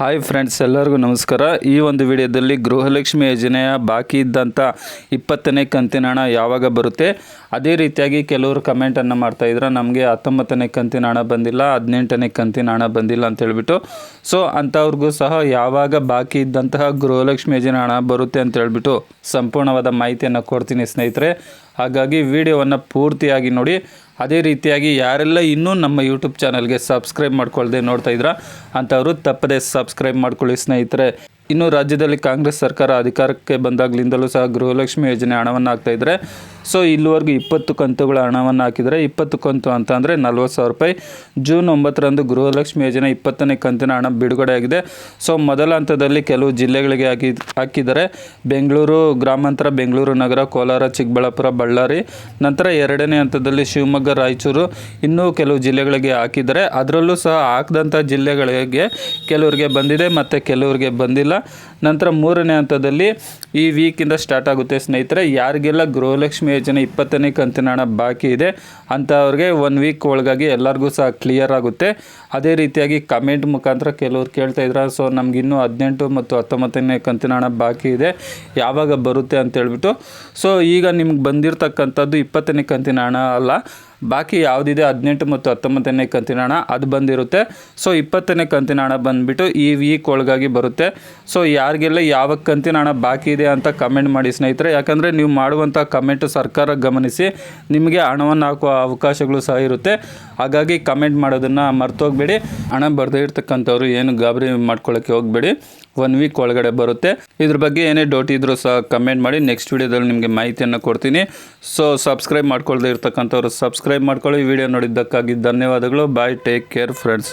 Hi friends, ಎಲ್ಲರಿಗೂ ನಮಸ್ಕಾರ. ಈ ಒಂದು ವಿಡಿಯೋದಲ್ಲಿ ಗೃಹಲಕ್ಷ್ಮಿ ಯೋಜನೆಯ ಬಾಕಿ ಇದ್ದಂಥ 20ನೇ ಕಂತಿನ ಹಣ ಯಾವಾಗ ಬರುತ್ತೆ, ಅದೇ ರೀತಿಯಾಗಿ ಕೆಲವರು ಕಮೆಂಟನ್ನು ಮಾಡ್ತಾಯಿದ್ರು, ನಮಗೆ 19ನೇ ಕಂತಿನ ಹಣ ಬಂದಿಲ್ಲ, 18ನೇ ಕಂತಿನ ಹಣ ಬಂದಿಲ್ಲ ಅಂತ ಹೇಳ್ಬಿಟ್ಟು. ಸೊ ಅಂಥವ್ರಿಗೂ ಸಹ ಯಾವಾಗ ಬಾಕಿ ಇದ್ದಂತಹ ಗೃಹಲಕ್ಷ್ಮಿ ಯೋಜನೆ ಹಣ ಬರುತ್ತೆ ಅಂತ ಹೇಳ್ಬಿಟ್ಟು ಸಂಪೂರ್ಣವಾದ ಮಾಹಿತಿಯನ್ನು ಕೊಡ್ತೀನಿ ಸ್ನೇಹಿತರೆ. ಹಾಗಾಗಿ ವಿಡಿಯೋವನ್ನು ಪೂರ್ತಿಯಾಗಿ ನೋಡಿ. ಅದೇ ರೀತಿಯಾಗಿ ಯಾರೆಲ್ಲ ಇನ್ನೂ ನಮ್ಮ ಯೂಟ್ಯೂಬ್ ಚಾನಲ್ಗೆ ಸಬ್ಸ್ಕ್ರೈಬ್ ಮಾಡ್ಕೊಳ್ದೆ ನೋಡ್ತಾ ಇದ್ದೀರಾ ಅಂಥವರು ತಪ್ಪದೇ ಸಬ್ಸ್ಕ್ರೈಬ್ ಮಾಡ್ಕೊಳ್ಳಿ ಸ್ನೇಹಿತರೆ. ಇನ್ನು ರಾಜ್ಯದಲ್ಲಿ ಕಾಂಗ್ರೆಸ್ ಸರ್ಕಾರ ಅಧಿಕಾರಕ್ಕೆ ಬಂದಾಗಲಿಂದಲೂ ಸಹ ಗೃಹಲಕ್ಷ್ಮಿ ಯೋಜನೆ ಹಣವನ್ನು ಹಾಕ್ತಾಯಿದ್ದಾರೆ. ಸೊ ಇಲ್ಲಿವರೆಗೂ 20 ಕಂತುಗಳ ಹಣವನ್ನು ಹಾಕಿದರೆ 20 ಕಂತು ಅಂತ ಅಂದರೆ 40,000 ರೂಪಾಯಿ. ಜೂನ್ 9ರಂದು ಗೃಹಲಕ್ಷ್ಮಿ ಯೋಜನೆ 20ನೇ ಕಂತಿನ ಹಣ ಬಿಡುಗಡೆಯಾಗಿದೆ. ಸೊ ಮೊದಲ ಹಂತದಲ್ಲಿ ಕೆಲವು ಜಿಲ್ಲೆಗಳಿಗೆ ಹಾಕಿದ್ದಾರೆ. ಬೆಂಗಳೂರು ಗ್ರಾಮಾಂತರ, ಬೆಂಗಳೂರು ನಗರ, ಕೋಲಾರ, ಚಿಕ್ಕಬಳ್ಳಾಪುರ, ಬಳ್ಳಾರಿ. ನಂತರ ಎರಡನೇ ಹಂತದಲ್ಲಿ ಶಿವಮೊಗ್ಗ, ರಾಯಚೂರು, ಇನ್ನೂ ಕೆಲವು ಜಿಲ್ಲೆಗಳಿಗೆ ಹಾಕಿದ್ದಾರೆ. ಅದರಲ್ಲೂ ಸಹ ಹಾಕಿದಂಥ ಜಿಲ್ಲೆಗಳಿಗೆ ಕೆಲವರಿಗೆ ಬಂದಿದೆ ಮತ್ತು ಕೆಲವರಿಗೆ ಬಂದಿಲ್ಲ. ನಂತರ ಮೂರನೇ ಹಂತದಲ್ಲಿ ಈ ವೀಕಿಂದ ಸ್ಟಾರ್ಟ್ ಆಗುತ್ತೆ ಸ್ನೇಹಿತರೆ. ಯಾರಿಗೆಲ್ಲ ಗೃಹಲಕ್ಷ್ಮಿ ಯೋಜನೆ 20ನೇ ಕಂತಿನ ಹಣ ಬಾಕಿ ಇದೆ ಅಂಥವ್ರಿಗೆ 1 ವೀಕ್ ಒಳಗಾಗಿ ಎಲ್ಲರಿಗೂ ಸಹ ಕ್ಲಿಯರ್ ಆಗುತ್ತೆ. ಅದೇ ರೀತಿಯಾಗಿ ಕಮೆಂಟ್ ಮುಖಾಂತರ ಕೆಲವ್ರು ಕೇಳ್ತಾ ಇದ್ರು, ಸೊ ನಮಗಿನ್ನೂ 18 ಮತ್ತು 19ನೇ ಕಂತಿನ ಹಣ ಬಾಕಿ ಇದೆ, ಯಾವಾಗ ಬರುತ್ತೆ ಅಂತ ಹೇಳ್ಬಿಟ್ಟು. ಸೊ ಈಗ ನಿಮ್ಗೆ ಬಂದಿರತಕ್ಕಂಥದ್ದು 20ನೇ ಕಂತಿನ ಹಣ ಅಲ್ಲ, ಬಾಕಿ ಯಾವುದಿದೆ 18 ಮತ್ತು 19ನೇ ಕಂತಿನ ಹಣ ಅದು ಬಂದಿರುತ್ತೆ. ಸೊ 20ನೇ ಕಂತಿನ ಹಣ ಬಂದುಬಿಟ್ಟು ಈ ವೀಕ್ ಒಳಗಾಗಿ ಬರುತ್ತೆ. ಸೊ ಯಾರಿಗೆಲ್ಲ ಯಾವ ಕಂತಿನ ಹಣ ಬಾಕಿ ಇದೆ ಅಂತ ಕಮೆಂಟ್ ಮಾಡಿ ಸ್ನೇಹಿತರೆ. ಯಾಕಂದರೆ ನೀವು ಮಾಡುವಂಥ ಕಮೆಂಟು ಸರ್ಕಾರ ಗಮನಿಸಿ ನಿಮಗೆ ಹಣವನ್ನು ಹಾಕುವ ಅವಕಾಶಗಳು ಸಹ ಇರುತ್ತೆ. ಹಾಗಾಗಿ ಕಮೆಂಟ್ ಮಾಡೋದನ್ನು ಮರ್ತೋಗಬೇಡಿ. ಹಣ ಬರದೇ ಇರ್ತಕ್ಕಂಥವ್ರು ಏನು ಗಾಬರಿ ಮಾಡ್ಕೊಳ್ಳೋಕ್ಕೆ ಹೋಗಬೇಡಿ, 1 ವೀಕ್ ಒಳಗಡೆ ಬರುತ್ತೆ. ಇದ್ರ ಬಗ್ಗೆ ಏನೇ ಡೌಟ್ ಇದ್ದರೂ ಸಹ ಕಮೆಂಟ್ ಮಾಡಿ, ನೆಕ್ಸ್ಟ್ ವೀಡಿಯೋದಲ್ಲಿ ನಿಮಗೆ ಮಾಹಿತಿಯನ್ನು ಕೊಡ್ತೀನಿ. ಸೊ ಸಬ್ಸ್ಕ್ರೈಬ್ ಮಾಡ್ಕೊಳ್ಳದೇ ಇರ್ತಕ್ಕಂಥವ್ರು ಸಬ್ಸ್ಕ್ರೈಬ್ ಮಾಡ್ಕೊಳ್ಳಿ. ವಿಡಿಯೋ ನೋಡಿದ್ದಕ್ಕಾಗಿ ಧನ್ಯವಾದಗಳು. ಬಾಯ್, ಟೇಕ್ ಕೇರ್ ಫ್ರೆಂಡ್ಸ್.